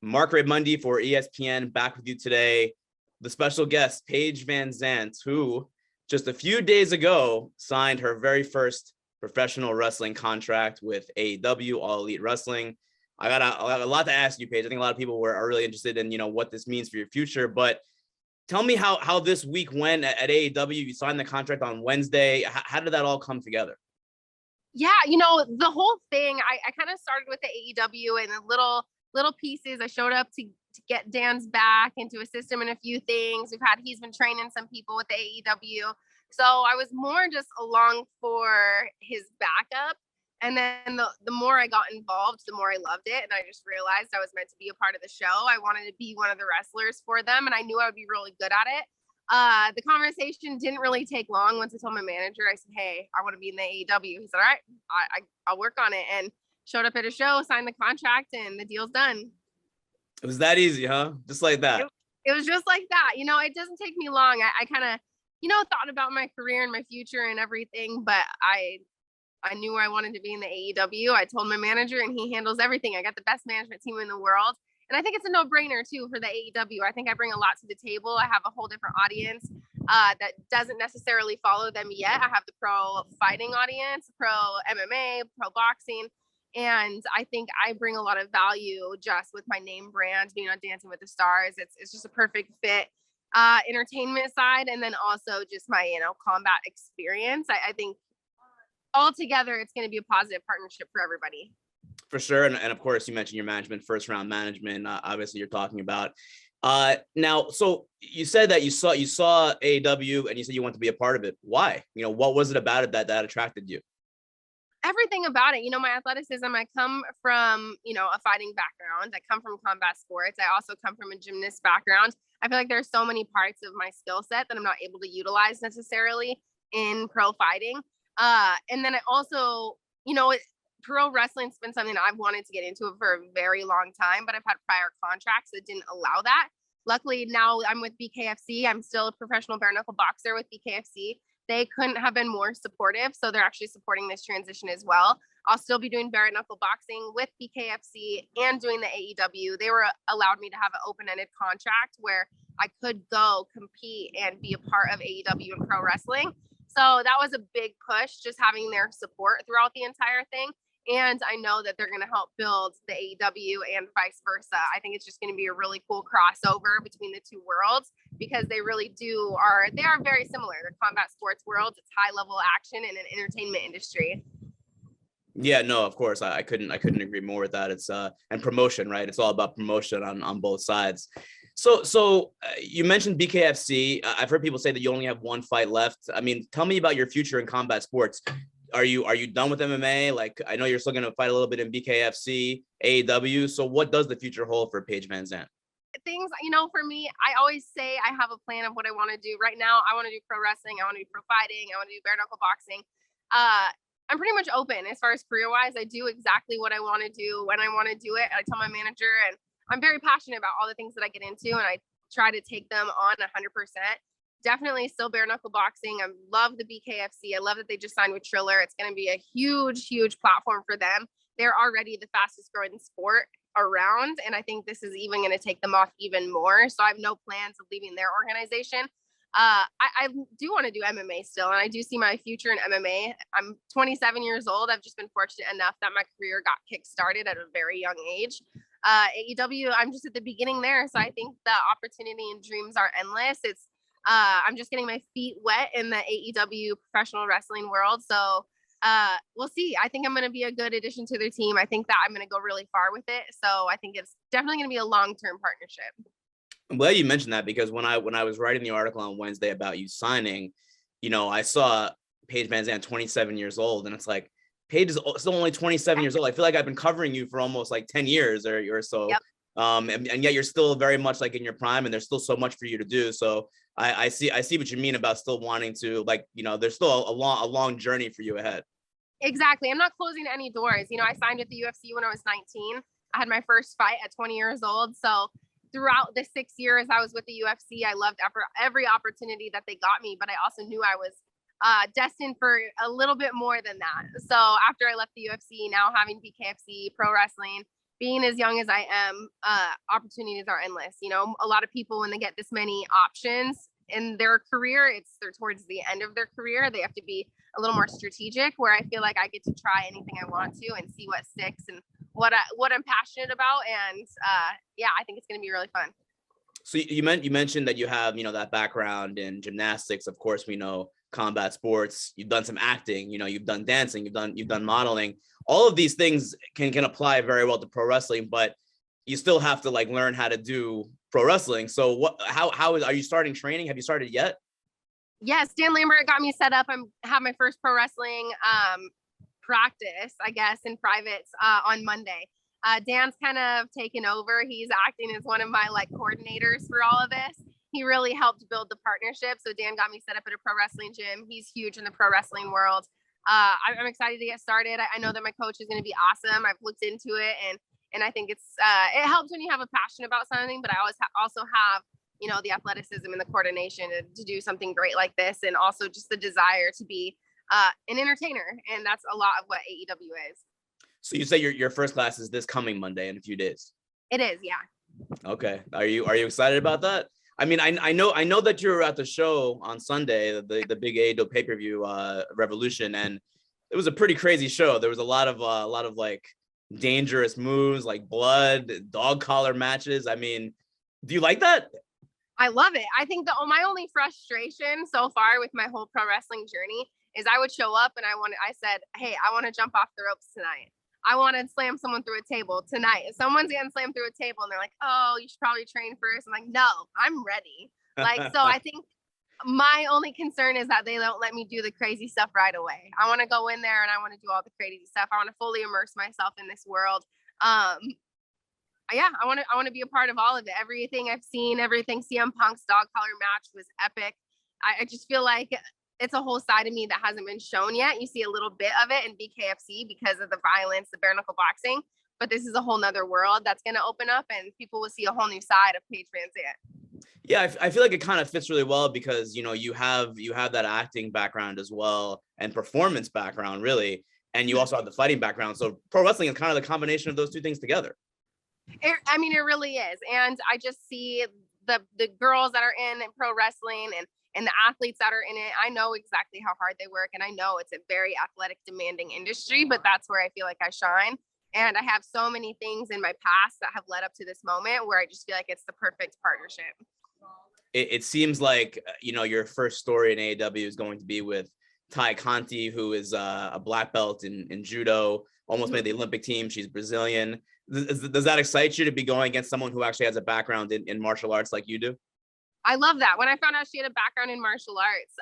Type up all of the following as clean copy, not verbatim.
Marc Raimondi for ESPN, back with you today. The special guest, Paige VanZant, who just a few days ago signed her very first professional wrestling contract with AEW, All Elite Wrestling. I got a lot to ask you, Paige. I think a lot of people are really interested in, what this means for your future. But tell me how this week went at AEW. You signed the contract on Wednesday. How did that all come together? Yeah, the whole thing, I kind of started with the AEW and little pieces. I showed up to get Dan's back and to assist him in a few things. He's been training some people with the AEW. So I was more just along for his backup. And then the more I got involved, the more I loved it. And I just realized I was meant to be a part of the show. I wanted to be one of the wrestlers for them. And I knew I would be really good at it. The conversation didn't really take long. Once I told my manager, I said, hey, I want to be in the AEW. He said, all right, I'll work on it. And showed up at a show, signed the contract, and the deal's done. It was that easy, huh? Just like that. It was just like that. It doesn't take me long. I kind of, thought about my career and my future and everything, but I knew I wanted to be in the AEW. I told my manager, and he handles everything. I got the best management team in the world. And I think it's a no-brainer, too, for the AEW. I think I bring a lot to the table. I have a whole different audience that doesn't necessarily follow them yet. I have the pro fighting audience, pro MMA, pro boxing. And I think I bring a lot of value just with my name brand, being on Dancing with the Stars. It's just a perfect fit, entertainment side. And then also just my, combat experience. I think altogether, it's going to be a positive partnership for everybody. For sure. And of course, you mentioned your management, first round management, obviously you're talking about. Now, so you said that you saw AEW and you said you want to be a part of it. Why? What was it about it that attracted you? Everything about it. My athleticism, I come from, a fighting background. I come from combat sports. I also come from a gymnast background. I feel like there's so many parts of my skill set that I'm not able to utilize necessarily in pro fighting. And then I also, pro wrestling's been something I've wanted to get into for a very long time, but I've had prior contracts that didn't allow that. Luckily, now I'm with BKFC. I'm still a professional bare knuckle boxer with BKFC. They couldn't have been more supportive, so they're actually supporting this transition as well. I'll still be doing bare knuckle boxing with BKFC and doing the AEW. They allowed me to have an open-ended contract where I could go compete and be a part of AEW and pro wrestling. So that was a big push, just having their support throughout the entire thing. And I know that they're going to help build the AEW and vice versa. I think it's just going to be a really cool crossover between the two worlds because they really they are very similar. They're combat sports worlds. It's high level action in an entertainment industry. Yeah, no, of course. I couldn't agree more with that. It's and promotion, right? It's all about promotion on both sides. So you mentioned BKFC. I've heard people say that you only have one fight left. I mean, tell me about your future in combat sports. Are you done with MMA? Like, I know you're still going to fight a little bit in BKFC, AEW. So what does the future hold for Paige VanZant? Things, for me, I always say I have a plan of what I want to do. Right now, I want to do pro wrestling. I want to do pro fighting. I want to do bare knuckle boxing. I'm pretty much open as far as career-wise. I do exactly what I want to do when I want to do it. I tell my manager, and I'm very passionate about all the things that I get into, and I try to take them on 100%. Definitely still bare knuckle boxing. I love the BKFC. I love that they just signed with Triller. It's going to be a huge, huge platform for them. They're already the fastest growing sport around, and I think this is even going to take them off even more. So I have no plans of leaving their organization. I do want to do MMA still, and I do see my future in MMA. I'm 27 years old. I've just been fortunate enough that my career got kickstarted at a very young age. AEW, I'm just at the beginning there, so I think the opportunity and dreams are endless. I'm just getting my feet wet in the AEW professional wrestling world. So we'll see. I think I'm going to be a good addition to their team. I think that I'm going to go really far with it. So I think it's definitely going to be a long-term partnership. I'm glad you mentioned that because when I was writing the article on Wednesday about you signing, I saw Paige VanZant 27 years old, and it's like, Paige is still only 27 years old. I feel like I've been covering you for almost like 10 years or so. Yep. And yet you're still very much like in your prime, and there's still so much for you to do. So I see what you mean about still wanting to, like, there's still a long journey for you ahead. Exactly. I'm not closing any doors. I signed with the UFC when I was 19. I had my first fight at 20 years old. So throughout the 6 years I was with the UFC, I loved every opportunity that they got me, but I also knew I was destined for a little bit more than that. So after I left the UFC, now having BKFC, pro wrestling, being as young as I am, opportunities are endless. You know, a lot of people, when they get this many options in their career, they're towards the end of their career. They have to be a little more strategic, where I feel like I get to try anything I want to and see what sticks and what I'm passionate about. And yeah, I think it's going to be really fun. So you mentioned that you have, that background in gymnastics. Of course, we know combat sports. You've done some acting, you've done dancing, you've done modeling. All of these things can apply very well to pro wrestling, but you still have to like learn how to do pro wrestling. So are you starting training? Have you started yet? Yes, Dan Lambert got me set up. I have my first pro wrestling practice, I guess, in privates on Monday. Dan's kind of taken over. He's acting as one of my like coordinators for all of this. He really helped build the partnership. So Dan got me set up at a pro wrestling gym. He's huge in the pro wrestling world. I'm excited to get started. I know that my coach is going to be awesome. I've looked into it, and I think it helps when you have a passion about something, but I also have, the athleticism and the coordination to do something great like this, and also just the desire to be an entertainer. And that's a lot of what AEW is. So you say your first class is this coming Monday in a few days. It is, yeah. Okay. Are you excited about that? I mean, I know that you were at the show on Sunday, the big AEW pay-per-view Revolution, and it was a pretty crazy show. There was a lot of like dangerous moves, like blood, dog collar matches. I mean, do you like that? I love it. I think my only frustration so far with my whole pro wrestling journey is I would show up and I said, hey, I want to jump off the ropes tonight. I want to slam someone through a table tonight. If someone's getting slammed through a table and they're like, oh, you should probably train first. I'm like, no, I'm ready. Like, so I think my only concern is that they don't let me do the crazy stuff right away. I want to go in there and I want to do all the crazy stuff. I want to fully immerse myself in this world. Yeah, I want to be a part of all of it. Everything I've seen, everything CM Punk's dog collar match was epic. I just feel like it's a whole side of me that hasn't been shown yet. You see a little bit of it in BKFC because of the violence, the bare knuckle boxing, but this is a whole nother world that's going to open up, and people will see a whole new side of Paige VanZant. Yeah, I feel like it kind of fits really well because, you have that acting background as well and performance background, really. And you also have the fighting background. So pro wrestling is kind of the combination of those two things together. It really is. And I just see the girls that are in pro wrestling and the athletes that are in it. I know exactly how hard they work, and I know it's a very athletic, demanding industry, but that's where I feel like I shine. And I have so many things in my past that have led up to this moment where I just feel like it's the perfect partnership. It seems like, your first story in AEW is going to be with Tay Conti, who is a black belt in judo, almost made the Olympic team. She's Brazilian. Does that excite you to be going against someone who actually has a background in martial arts like you do? I love that. When I found out she had a background in martial arts,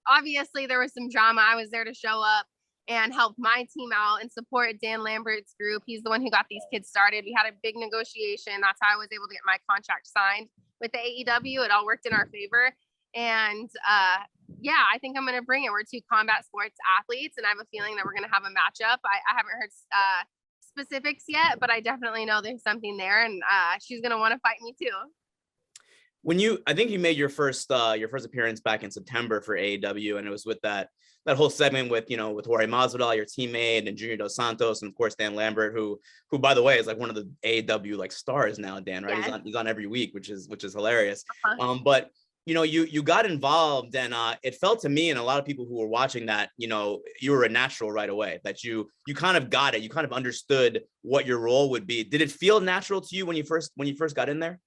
obviously there was some drama. I was there to show up and help my team out and support Dan Lambert's group. He's the one who got these kids started. We had a big negotiation. That's how I was able to get my contract signed with the AEW. It all worked in our favor. And yeah, I think I'm going to bring it. We're two combat sports athletes, and I have a feeling that we're going to have a matchup. I haven't heard specifics yet, but I definitely know there's something there, and she's going to want to fight me too. I think you made your first appearance back in September for AEW, and it was with that whole segment with Jorge Masvidal, your teammate, and Junior Dos Santos, and of course Dan Lambert, who by the way is like one of the AEW like stars now. Dan, right? Yes. He's on every week, which is hilarious. Uh-huh. But you got involved, and it felt to me and a lot of people who were watching that you were a natural right away. That you kind of got it. You kind of understood what your role would be. Did it feel natural to you when you first got in there?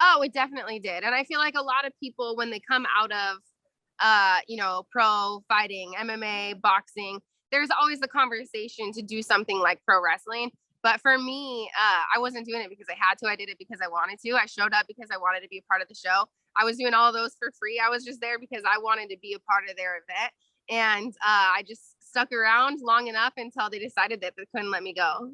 Oh, it definitely did. And I feel like a lot of people, when they come out of, pro fighting, MMA, boxing, there's always the conversation to do something like pro wrestling. But for me, I wasn't doing it because I had to. I did it because I wanted to. I showed up because I wanted to be a part of the show. I was doing all those for free. I was just there because I wanted to be a part of their event. And I just stuck around long enough until they decided that they couldn't let me go.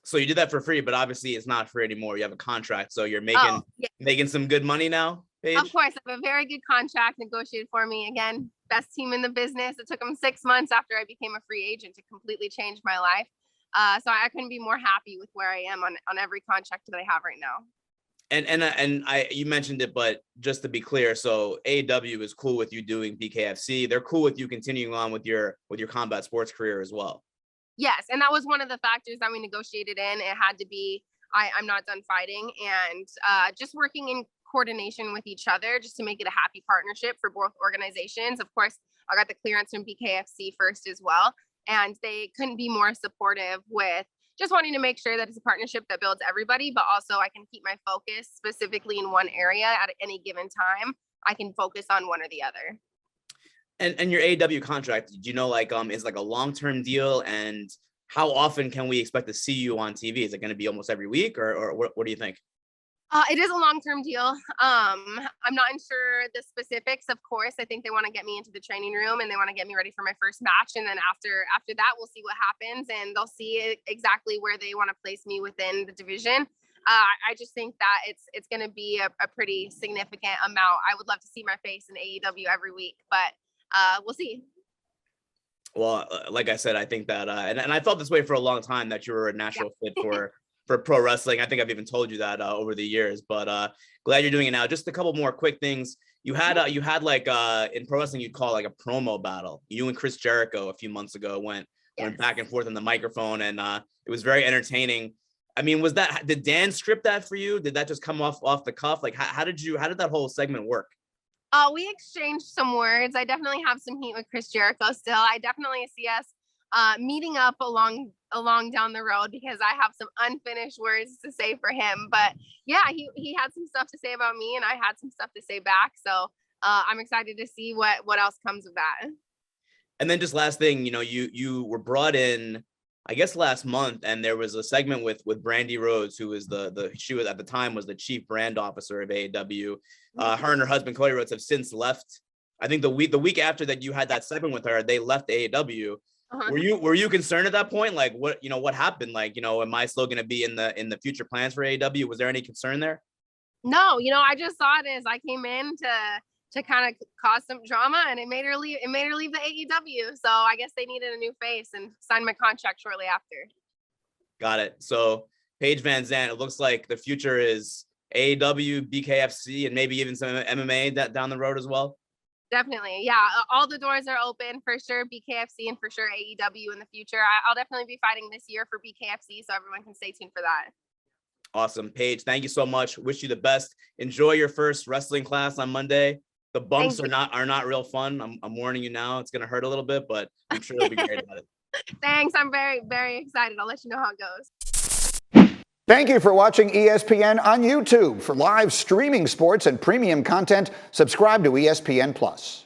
So you did that for free, but obviously it's not free anymore. You have a contract, so you're making some good money now, Paige? Of course, I have a very good contract negotiated for me. Again, best team in the business. It took them 6 months after I became a free agent to completely change my life. So I couldn't be more happy with where I am on every contract that I have right now. And you mentioned it, but just to be clear, so AEW is cool with you doing BKFC. They're cool with you continuing on with your combat sports career as well. Yes, and that was one of the factors that we negotiated in. It had to be, I'm not done fighting, and just working in coordination with each other just to make it a happy partnership for both organizations. Of course, I got the clearance from BKFC first as well, and they couldn't be more supportive with just wanting to make sure that it's a partnership that builds everybody, but also I can keep my focus specifically in one area at any given time. I can focus on one or the other. And your AEW contract, do you know, like, is like a long-term deal, and how often can we expect to see you on TV? Is it going to be almost every week, or what do you think? It is a long-term deal. I'm not sure the specifics. Of course, I think they want to get me into the training room and they want to get me ready for my first match. And then after that, we'll see what happens, and they'll see exactly where they want to place me within the division. I just think that it's going to be a pretty significant amount. I would love to see my face in AEW every week, but we'll see. Well, like I said, I think that, and I felt this way for a long time, that you were a natural fit for pro wrestling. I think I've even told you that over the years, but glad you're doing it now. Just a couple more quick things. You had like in pro wrestling, you'd call like a promo battle. You and Chris Jericho a few months ago went back and forth on the microphone, and it was very entertaining. I mean, did Dan script that for you? Did that just come off the cuff? Like, how did that whole segment work? We exchanged some words. I definitely have some heat with Chris Jericho still. I definitely see us meeting up along down the road, because I have some unfinished words to say for him. But yeah, he had some stuff to say about me, and I had some stuff to say back. So I'm excited to see what else comes of that. And then just last thing, you were brought in, I guess, last month, and there was a segment with Brandy Rhodes, who was she was at the time was the chief brand officer of AEW. Her and her husband Cody Rhodes have since left. I think the week after that you had that segment with her, they left AEW. Uh-huh. Were you concerned at that point? Like, what happened? Like, am I still going to be in the future plans for AEW? Was there any concern there? No, I just saw it as I came in to kind of cause some drama, and it made her leave the AEW. So I guess they needed a new face, and signed my contract shortly after. Got it. So Paige VanZant, it looks like the future is AEW, BKFC, and maybe even some MMA down the road as well. Definitely. Yeah. All the doors are open for sure. BKFC and for sure AEW in the future. I'll definitely be fighting this year for BKFC, so everyone can stay tuned for that. Awesome. Paige, thank you so much. Wish you the best. Enjoy your first wrestling class on Monday. The bumps are not real fun. I'm warning you now. It's going to hurt a little bit, but I'm sure it'll be great about it. Thanks. I'm very, very excited. I'll let you know how it goes. Thank you for watching ESPN on YouTube. For live streaming sports and premium content, subscribe to ESPN+.